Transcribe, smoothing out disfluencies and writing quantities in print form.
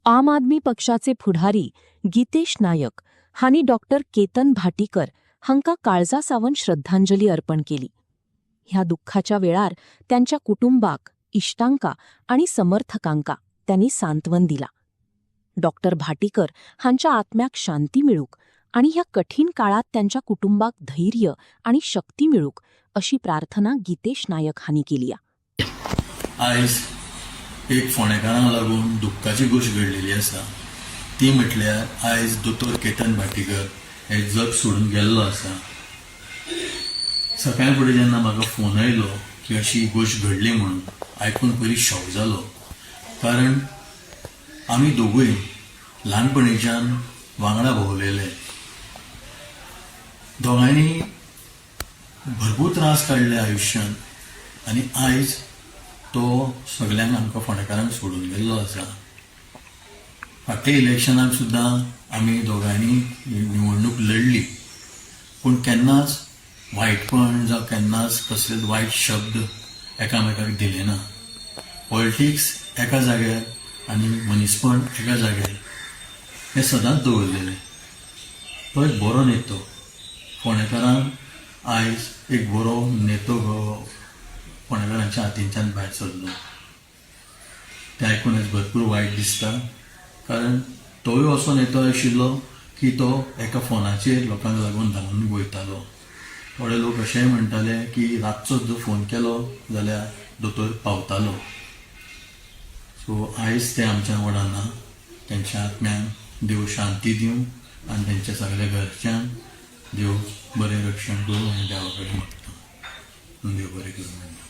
आम आदमी पक्षाचे फुडारी गितेश नायक हांणी डॉक्टर केतन भाटीकर हांकां काळजा सावन श्रद्धांजली अर्पण केली. ह्या दुःखाच्या वेळार त्यांच्या कुटुंबाक, इश्टांका आणि समर्थकांका त्यांनी सांत्वन दिला. डॉक्टर भाटीकर हांच्या आत्म्याक शांती मिळूक आणि ह्या कठीण काळात त्यांच्या कुटुंबाक धैर्य आणि शक्ती मिळूक अशी प्रार्थना गितेश नायक हांणी केली. आयज एक फोंडेकारांक लागून दुःखाची गोष्ट घडलेली आसा. ती म्हटल्यार आयज दोतोर केतन भाटीकर हे जग सोडून गेल्लो आसा. सकाळी फुडें जेन्ना म्हाका फोन आयलो की अशी गोष्ट घडली म्हणून आयकून पयलीं शॉक जालो. कारण आमी दोगूय ल्हानपणीच्यान वांगडा भोंवलेले. दोगांयनी भरपूर त्रास काडले आयुश्यांत आनी आयज तो सगळ्यांक आमकां फोंडेकारांक सोडून गेल्लो आसा. फाटल्या इलेक्शनाक सुद्दां आमी दोगांयनी निवडणूक लडली, पूण केन्नाच वायटपण जावं केन्नाच कसलेच वायट शब्द एकामेकाक दिले ना. पॉलिटिक्स एका जाग्यार आनी मनीसपण एका जाग्यार हें सदांच दवरलेलें. तो एक बरो नेतो. फोंडेकारांक आयज एक बरो नेतो फोंडेकारांच्या हातींच्यान भायर सरलो. तें आयकून आयज भरपूर वायट दिसता. कारण तोय असो नेतो आशिल्लो की तो एका फोनाचेर लोकांक लागून धांवून वयतालो. थोडे लोक अशेंय म्हणटाले की रातचो जर फोन केलो जाल्यार दोतोर पावतालो. सो आयज ते आमच्या वांगडा ना. तेंच्या आत्म्यांक देव शांती दिवं आनी तेंच्या सगळ्या घरच्यांक देव बरें रक्षण करूं आनी देवा कडेन मागता. देव बरें करूं.